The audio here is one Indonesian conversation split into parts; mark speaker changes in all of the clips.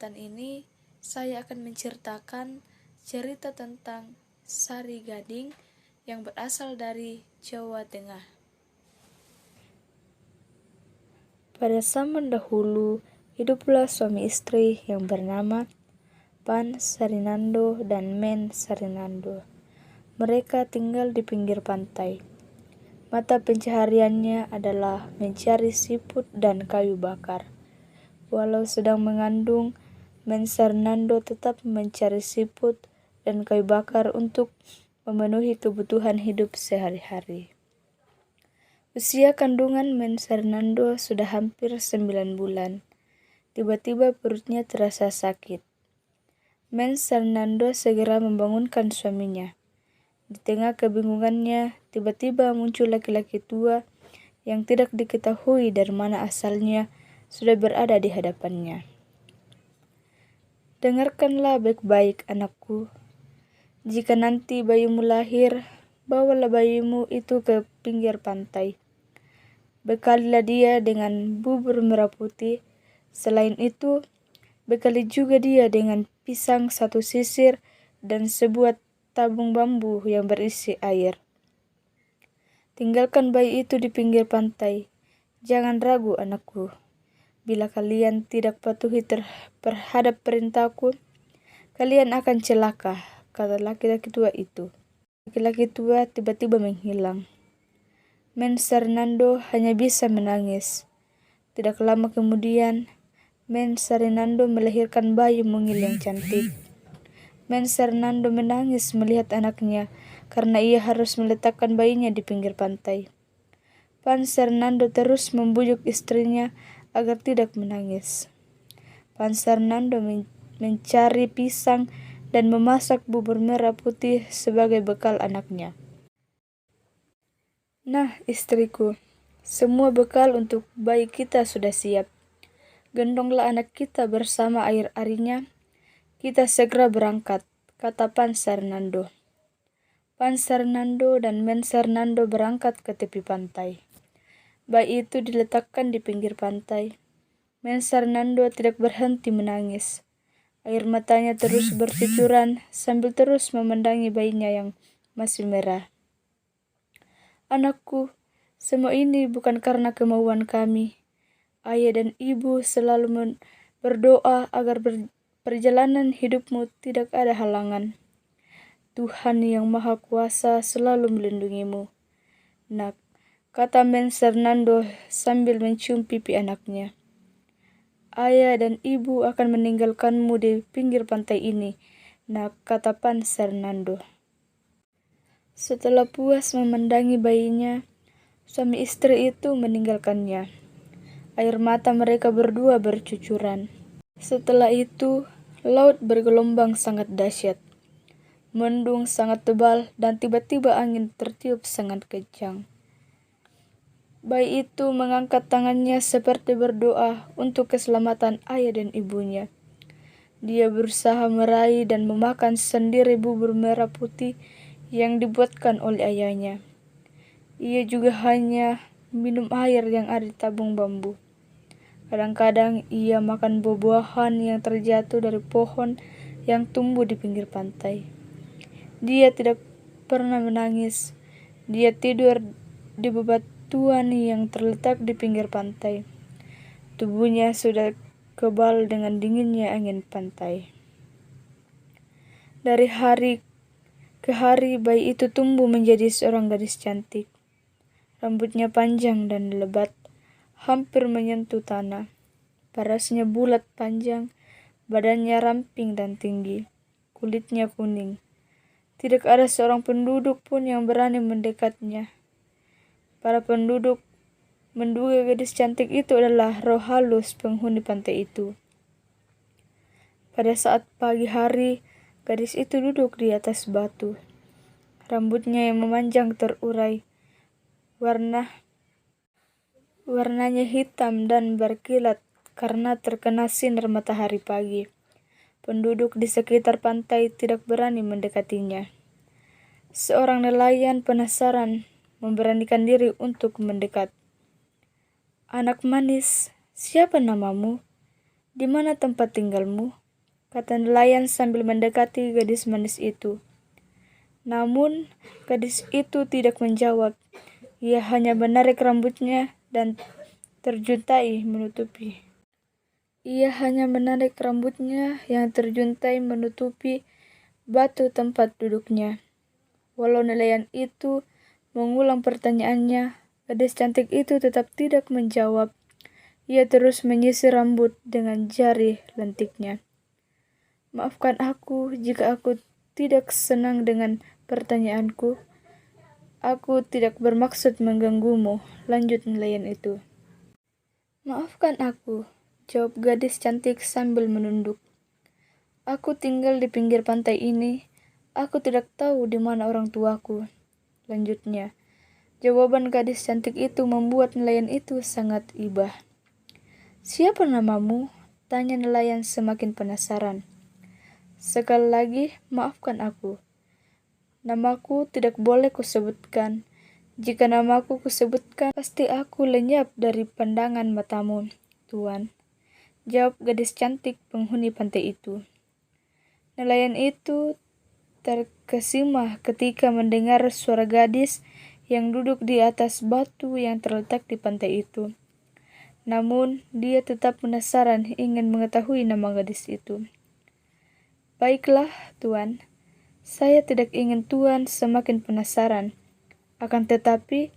Speaker 1: kesempatan ini, saya akan menceritakan cerita tentang Sari Gading yang berasal dari Jawa Tengah.
Speaker 2: Pada zaman dahulu, hiduplah suami istri yang bernama Pan Sarinando dan Men Sarinando. Mereka tinggal di pinggir pantai. Mata pencahariannya adalah mencari siput dan kayu bakar. Walau sedang mengandung, Men Sarinando tetap mencari siput dan kayu bakar untuk memenuhi kebutuhan hidup sehari-hari. Usia kandungan Men Sarinando sudah hampir 9 bulan. Tiba-tiba perutnya terasa sakit. Men Sarinando segera membangunkan suaminya. Di tengah kebingungannya, tiba-tiba muncul laki-laki tua yang tidak diketahui dari mana asalnya sudah berada di hadapannya. Dengarkanlah baik-baik, anakku. Jika nanti bayimu lahir, bawalah bayimu itu ke pinggir pantai. Bekalilah dia dengan bubur merah putih. Selain itu, bekali juga dia dengan pisang satu sisir dan sebuah tabung bambu yang berisi air. Tinggalkan bayi itu di pinggir pantai. Jangan ragu, anakku. Bila kalian tidak patuhi terhadap perintahku, kalian akan celaka, kata laki-laki tua itu. Laki-laki tua tiba-tiba menghilang. Men Sarinando hanya bisa menangis. Tidak lama kemudian, Men Sarinando melahirkan bayi mungil yang cantik. Men Sarinando menangis melihat anaknya karena ia harus meletakkan bayinya di pinggir pantai. Pan Sarinando terus membujuk istrinya agar tidak menangis. Pan Sarinando mencari pisang dan memasak bubur merah putih sebagai bekal anaknya. Nah, istriku, semua bekal untuk bayi kita sudah siap. Gendonglah anak kita bersama air arinya. Kita segera berangkat, kata Pan Sarinando. Pan Sarinando dan Men Sarinando berangkat ke tepi pantai. Bayi itu diletakkan di pinggir pantai. Men Sarinando tidak berhenti menangis. Air matanya terus bercucuran sambil terus memandangi bayinya yang masih merah. Anakku, semua ini bukan karena kemauan kami. Ayah dan ibu selalu berdoa agar perjalanan hidupmu tidak ada halangan. Tuhan yang Maha Kuasa selalu melindungimu. Nak, kata Men Sarinando sambil mencium pipi anaknya. Ayah dan ibu akan meninggalkanmu di pinggir pantai ini, nak, kata Pan Sarinando. Setelah puas memandangi bayinya, suami istri itu meninggalkannya. Air mata mereka berdua bercucuran. Setelah itu, laut bergelombang sangat dahsyat. Mendung sangat tebal dan tiba-tiba angin tertiup sangat kencang. Bayi itu mengangkat tangannya seperti berdoa untuk keselamatan ayah dan ibunya. Dia berusaha meraih dan memakan sendiri bubur merah putih yang dibuatkan oleh ayahnya. Ia juga hanya minum air yang ada di tabung bambu. Kadang-kadang ia makan buah-buahan yang terjatuh dari pohon yang tumbuh di pinggir pantai. Dia tidak pernah menangis. Dia tidur di bebatuan yang terletak di pinggir pantai. Tubuhnya sudah kebal dengan dinginnya angin pantai. Dari hari ke hari bayi itu tumbuh menjadi seorang gadis cantik. Rambutnya panjang dan lebat, hampir menyentuh tanah. Parasnya bulat panjang, badannya ramping dan tinggi, kulitnya kuning. Tidak ada seorang penduduk pun yang berani mendekatnya. Para penduduk menduga gadis cantik itu adalah roh halus penghuni pantai itu. Pada saat pagi hari, gadis itu duduk di atas batu. Rambutnya yang memanjang terurai. Warnanya hitam dan berkilat karena terkena sinar matahari pagi. Penduduk di sekitar pantai tidak berani mendekatinya. Seorang nelayan penasaran memberanikan diri untuk mendekat. Anak manis, siapa namamu? "Di mana tempat tinggalmu?" kata nelayan sambil mendekati gadis manis itu. Namun, gadis itu tidak menjawab. Ia hanya menarik rambutnya dan terjuntai menutupi. Ia hanya menarik rambutnya yang terjuntai menutupi batu tempat duduknya. Walau nelayan itu mengulang pertanyaannya, gadis cantik itu tetap tidak menjawab. Ia terus menyisir rambut dengan jari lentiknya. "Maafkan aku jika aku tidak senang dengan pertanyaanku. Aku tidak bermaksud mengganggumu," lanjut nelayan itu. "Maafkan aku," jawab gadis cantik sambil menunduk. "Aku tinggal di pinggir pantai ini. Aku tidak tahu di mana orang tuaku," lanjutnya. Jawaban gadis cantik itu membuat nelayan itu sangat iba. "Siapa namamu?" tanya nelayan semakin penasaran. "Sekali lagi, maafkan aku. Namaku tidak boleh kusebutkan. Jika namaku kusebutkan, pasti aku lenyap dari pandangan matamu, Tuan," jawab gadis cantik penghuni pantai itu. Nelayan itu terkesima ketika mendengar suara gadis yang duduk di atas batu yang terletak di pantai itu. Namun, dia tetap penasaran ingin mengetahui nama gadis itu. "Baiklah, Tuan. Saya tidak ingin Tuan semakin penasaran. Akan tetapi,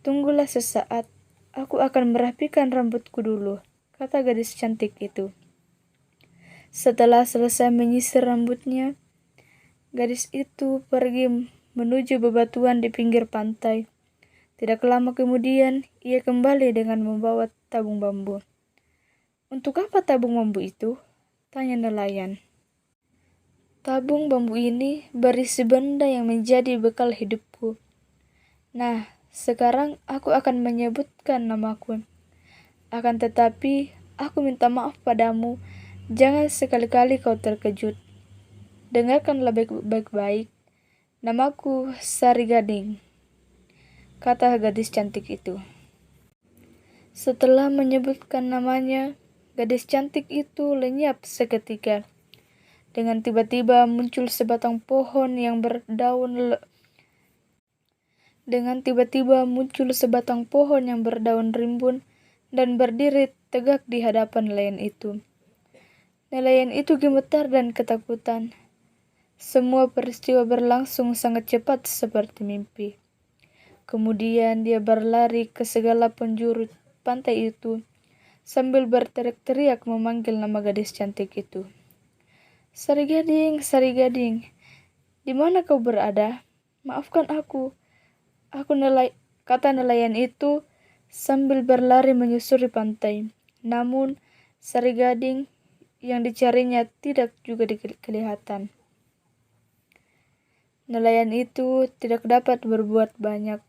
Speaker 2: tunggulah sesaat. Aku akan merapikan rambutku dulu," kata gadis cantik itu. Setelah selesai menyisir rambutnya, gadis itu pergi menuju bebatuan di pinggir pantai. Tidak lama kemudian, ia kembali dengan membawa tabung bambu. "Untuk apa tabung bambu itu?" tanya nelayan. "Tabung bambu ini berisi benda yang menjadi bekal hidupku. Nah, sekarang aku akan menyebutkan namaku. Akan tetapi, aku minta maaf padamu, jangan sekali-kali kau terkejut. Dengarkanlah baik-baik. Namaku Sari Gading," kata gadis cantik itu. Setelah menyebutkan namanya, gadis cantik itu lenyap seketika. Dengan tiba-tiba muncul sebatang pohon yang berdaun rimbun dan berdiri tegak di hadapan nelayan itu. Nelayan itu gemetar dan ketakutan. Semua peristiwa berlangsung sangat cepat seperti mimpi. Kemudian dia berlari ke segala penjuru pantai itu sambil berteriak-teriak memanggil nama gadis cantik itu. Sari Gading, di mana kau berada? Maafkan aku kata nelayan itu sambil berlari menyusuri pantai. Namun, Sari Gading yang dicarinya tidak juga kelihatan. Nelayan itu tidak dapat berbuat banyak.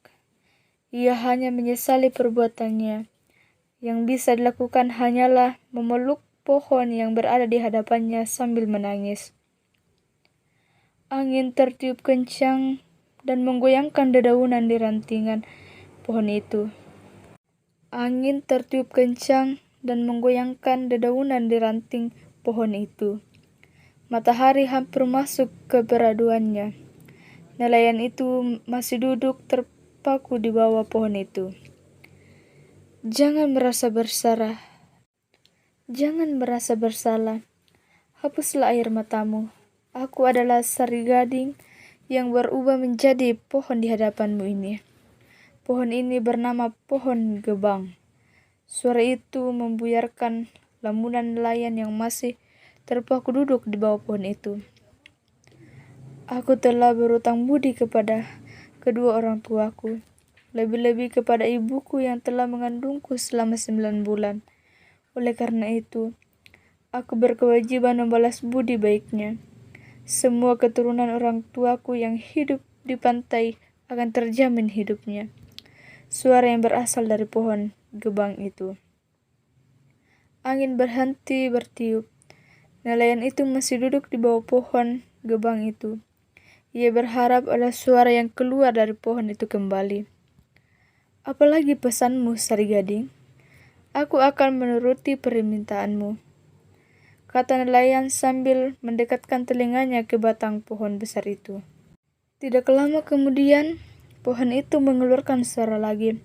Speaker 2: Ia hanya menyesali perbuatannya. Yang bisa dilakukan hanyalah memeluk pohon yang berada di hadapannya sambil menangis. Angin tertiup kencang dan menggoyangkan dedaunan di rantingan pohon itu. Angin tertiup kencang dan menggoyangkan dedaunan di ranting pohon itu. Matahari hampir masuk ke peraduannya. Nelayan itu masih duduk terpaku di bawah pohon itu. Jangan merasa bersalah. Hapuslah air matamu. Aku adalah Sari Gading yang berubah menjadi pohon di hadapanmu ini. Pohon ini bernama pohon gebang. Suara itu membuyarkan lamunan nelayan yang masih terpaku duduk di bawah pohon itu. Aku telah berutang budi kepada kedua orang tuaku, lebih-lebih kepada ibuku yang telah mengandungku selama 9 bulan. Oleh karena itu, aku berkewajiban membalas budi baiknya. Semua keturunan orang tuaku yang hidup di pantai akan terjamin hidupnya. Suara yang berasal dari pohon gebang itu. Angin berhenti bertiup. Nelayan itu masih duduk di bawah pohon gebang itu. Ia berharap ada suara yang keluar dari pohon itu kembali. Apalagi pesanmu, Sari Gading? Aku akan menuruti permintaanmu. kata nelayan sambil mendekatkan telinganya ke batang pohon besar itu. Tidak lama kemudian, pohon itu mengeluarkan suara lagi.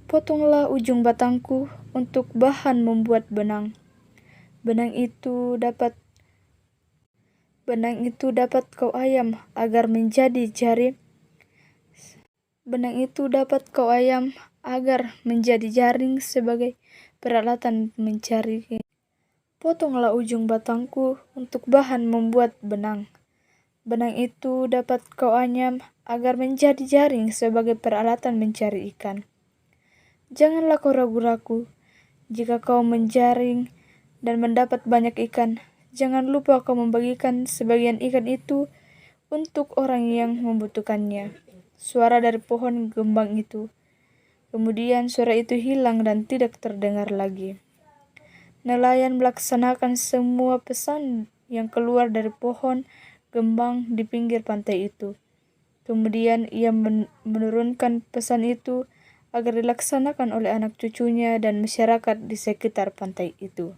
Speaker 2: Potonglah ujung batangku untuk bahan membuat benang. Benang itu dapat kau ayam agar menjadi jaring sebagai peralatan mencari. Potonglah ujung batangku untuk bahan membuat benang. Benang itu dapat kau ayam agar menjadi jaring sebagai peralatan mencari ikan. Janganlah kau ragu-ragu. Jika kau menjaring dan mendapat banyak ikan, jangan lupa kau membagikan sebagian ikan itu untuk orang yang membutuhkannya. Suara dari pohon gembang itu. Kemudian suara itu hilang dan tidak terdengar lagi. Nelayan melaksanakan semua pesan yang keluar dari pohon gembang di pinggir pantai itu. Kemudian ia menurunkan pesan itu agar dilaksanakan oleh anak cucunya dan masyarakat di sekitar pantai itu.